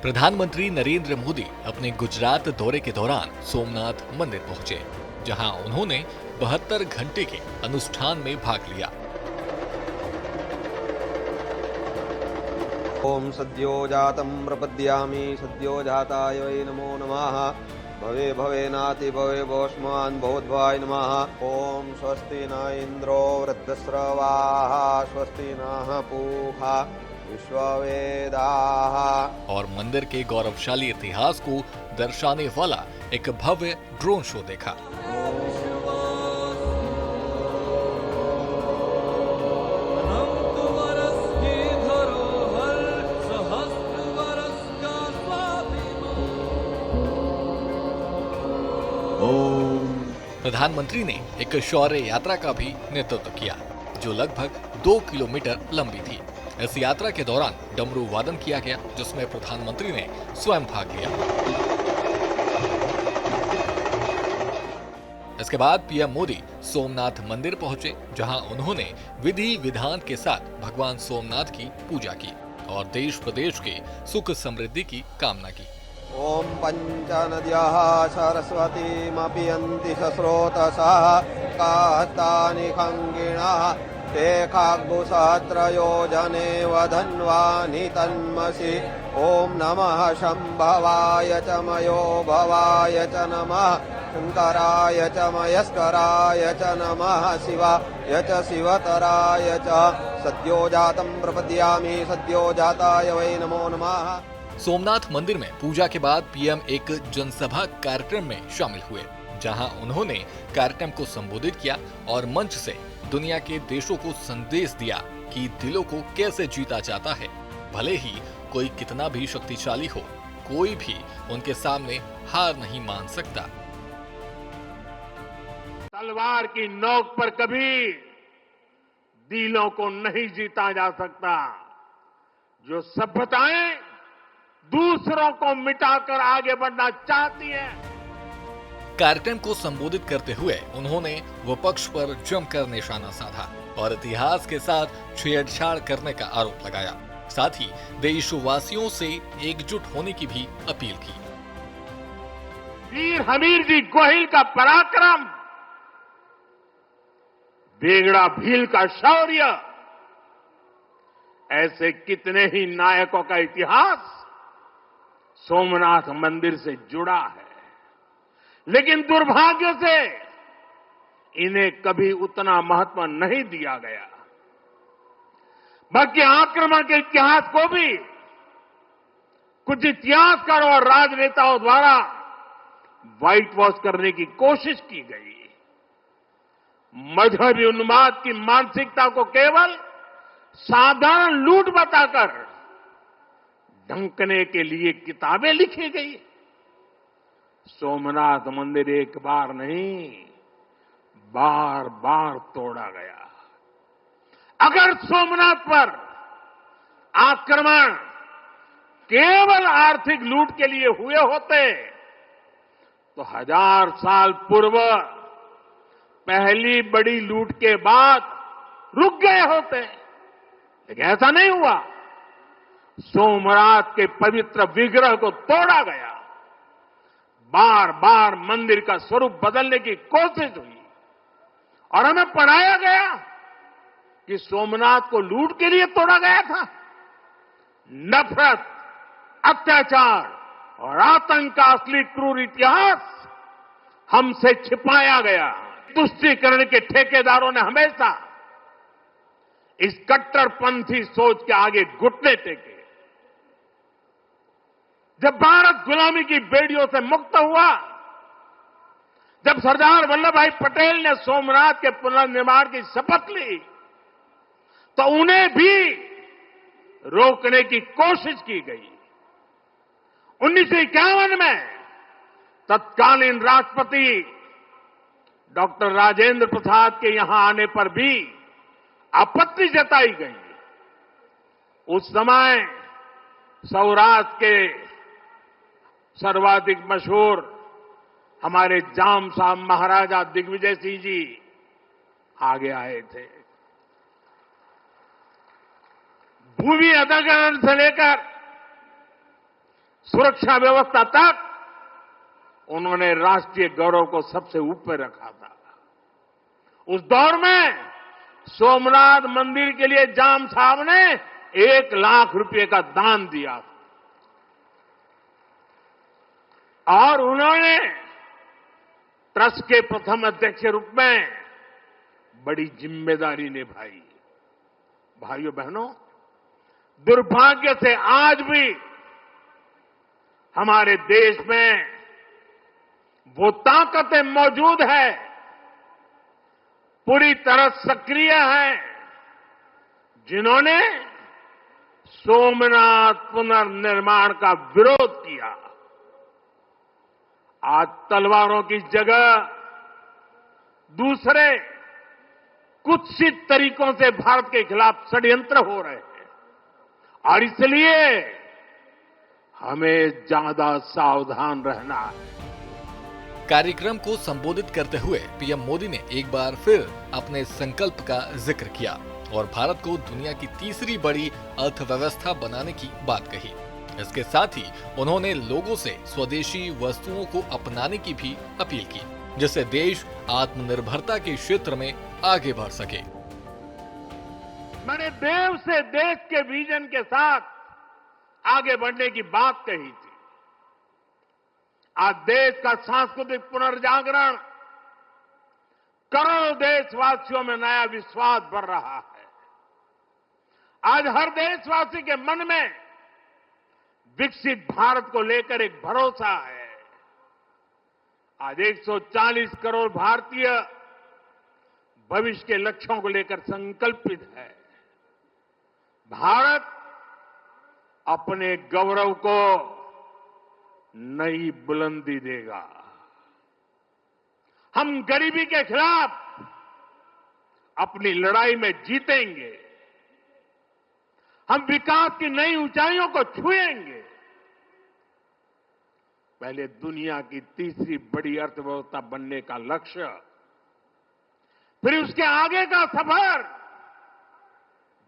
प्रधानमंत्री नरेंद्र मोदी अपने गुजरात दौरे के दौरान सोमनाथ मंदिर पहुंचे, जहां उन्होंने 72 घंटे के अनुष्ठान में भाग लिया। ओम सद्यो जातं प्रपद्यामि सद्यो जाताय वै नमो नमः। भवे भवेनाति भवे भोष्मान् भवद्वाय नमः। ओम स्वस्ति न इंद्रो वृद्धस्रवाः स्वस्ति नः पूषा विश्ववेदाः। और मंदिर के गौरवशाली इतिहास को दर्शाने वाला एक भव्य ड्रोन शो देखा। प्रधानमंत्री ने एक शौर्य यात्रा का भी नेतृत्व किया, जो लगभग 2 किलोमीटर लंबी थी। इस यात्रा के दौरान डमरू वादन किया गया, जिसमें प्रधानमंत्री ने स्वयं भाग लिया। इसके बाद पीएम मोदी सोमनाथ मंदिर पहुंचे, जहां उन्होंने विधि विधान के साथ भगवान सोमनाथ की पूजा की और देश प्रदेश के सुख समृद्धि की कामना की। ओम पंच नद्याः सरस्वतीमपि यन्ति सस्रोतसः कास्तानि खङ्गिणः ते खाग्गुसहस्रयो जने वधन्वानि तन्मसि। ओम नमः शम्भवाय च मयो भवाय च नमः शंकराय च मयस्कराय च नमः शिवाय च शिवतराय च सद्यो जातं प्रपद्यामि सद्यो जाताय वै नमो नमः। सोमनाथ मंदिर में पूजा के बाद पीएम एक जनसभा कार्यक्रम में शामिल हुए, जहां उन्होंने कार्यक्रम को संबोधित किया और मंच से दुनिया के देशों को संदेश दिया कि दिलों को कैसे जीता जाता है। भले ही कोई कितना भी शक्तिशाली हो, कोई भी उनके सामने हार नहीं मान सकता। तलवार की नोक पर कभी दिलों को नहीं जीता जा सकता। जो सभ्यताएं दूसरों को मिटाकर आगे बढ़ना चाहती है। कार्यक्रम को संबोधित करते हुए उन्होंने विपक्ष पर जमकर निशाना साधा और इतिहास के साथ छेड़छाड़ करने का आरोप लगाया। साथ ही देशवासियों से एकजुट होने की भी अपील की। वीर हमीर जी गोहिल का पराक्रम, बेगड़ा भील का शौर्य, ऐसे कितने ही नायकों का इतिहास सोमनाथ मंदिर से जुड़ा है। लेकिन दुर्भाग्य से इन्हें कभी उतना महत्व नहीं दिया गया। बल्कि आक्रमण के इतिहास को भी कुछ इतिहासकारों और राजनेताओं द्वारा व्हाइट वॉश करने की कोशिश की गई। मजहबी उन्माद की मानसिकता को केवल साधारण लूट बताकर ढंकने के लिए किताबें लिखी गई। सोमनाथ मंदिर एक बार नहीं, बार बार तोड़ा गया। अगर सोमनाथ पर आक्रमण केवल आर्थिक लूट के लिए हुए होते तो 1000 साल पूर्व पहली बड़ी लूट के बाद रुक गए होते, लेकिन ऐसा नहीं हुआ। सोमनाथ के पवित्र विग्रह को तोड़ा गया। बार बार मंदिर का स्वरूप बदलने की कोशिश हुई और हमें पढ़ाया गया कि सोमनाथ को लूट के लिए तोड़ा गया था। नफरत, अत्याचार और आतंक का असली क्रूर इतिहास हमसे छिपाया गया। तुष्टीकरण के ठेकेदारों ने हमेशा इस कट्टरपंथी सोच के आगे घुटने टेके। जब भारत गुलामी की बेड़ियों से मुक्त हुआ, जब सरदार वल्लभ भाई पटेल ने सोमनाथ के पुनर्निर्माण की शपथ ली, तो उन्हें भी रोकने की कोशिश की गई। 1951 में तत्कालीन राष्ट्रपति डॉक्टर राजेंद्र प्रसाद के यहां आने पर भी आपत्ति जताई गई। उस समय सौराष्ट्र के सर्वाधिक मशहूर हमारे जाम साहब महाराजा दिग्विजय सिंह जी आगे आए थे। भूमि अधिग्रहण से लेकर सुरक्षा व्यवस्था तक उन्होंने राष्ट्रीय गौरव को सबसे ऊपर रखा था। उस दौर में सोमनाथ मंदिर के लिए जाम साहब ने 1 लाख रुपए का दान दिया और उन्होंने ट्रस्ट के प्रथम अध्यक्ष के रूप में बड़ी जिम्मेदारी निभाई। भाइयों बहनों, दुर्भाग्य से आज भी हमारे देश में वो ताकतें मौजूद है, पूरी तरह सक्रिय है, जिन्होंने सोमनाथ पुनर्निर्माण का विरोध किया। आज तलवारों की जगह दूसरे कुत्सित तरीकों से भारत के खिलाफ षड्यंत्र हो रहे हैं और इसलिए हमें ज्यादा सावधान रहना है। कार्यक्रम को संबोधित करते हुए पीएम मोदी ने एक बार फिर अपने संकल्प का जिक्र किया और भारत को दुनिया की तीसरी बड़ी अर्थव्यवस्था बनाने की बात कही। इसके साथ ही उन्होंने लोगों से स्वदेशी वस्तुओं को अपनाने की भी अपील की, जिससे देश आत्मनिर्भरता के क्षेत्र में आगे बढ़ सके। मैंने देव से देश के विजन के साथ आगे बढ़ने की बात कही थी। आज देश का सांस्कृतिक पुनर्जागरण करोड़ों देशवासियों में नया विश्वास बढ़ रहा है। आज हर देशवासी के मन में विकसित भारत को लेकर एक भरोसा है। आज 140 करोड़ भारतीय भविष्य के लक्ष्यों को लेकर संकल्पित है। भारत अपने गौरव को नई बुलंदी देगा। हम गरीबी के खिलाफ अपनी लड़ाई में जीतेंगे। हम विकास की नई ऊंचाइयों को छुएंगे। पहले दुनिया की तीसरी बड़ी अर्थव्यवस्था बनने का लक्ष्य, फिर उसके आगे का सफर,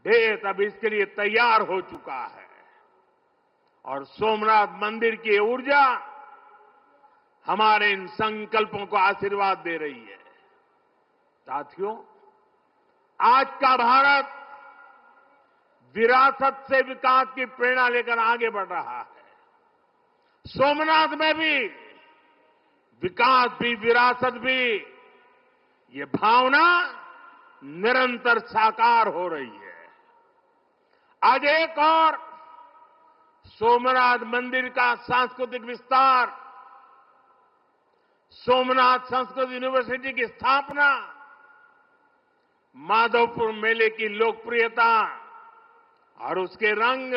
देश अब इसके लिए तैयार हो चुका है और सोमनाथ मंदिर की ऊर्जा हमारे इन संकल्पों को आशीर्वाद दे रही है। साथियों, आज का भारत विरासत से विकास की प्रेरणा लेकर आगे बढ़ रहा है। सोमनाथ में भी विकास भी विरासत भी, ये भावना निरंतर साकार हो रही है। आज एक और सोमनाथ मंदिर का सांस्कृतिक विस्तार, सोमनाथ संस्कृत यूनिवर्सिटी की स्थापना, माधवपुर मेले की लोकप्रियता और उसके रंग,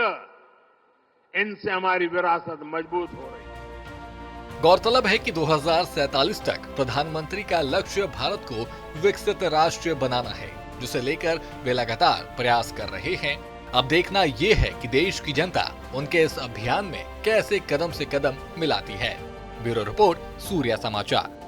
इनसे हमारी विरासत मजबूत हो रही है। गौरतलब है कि 2047 तक प्रधानमंत्री का लक्ष्य भारत को विकसित राष्ट्र बनाना है, जिसे लेकर वे लगातार प्रयास कर रहे हैं। अब देखना ये है कि देश की जनता उनके इस अभियान में कैसे कदम से कदम मिलाती है। ब्यूरो रिपोर्ट, सूर्या समाचार।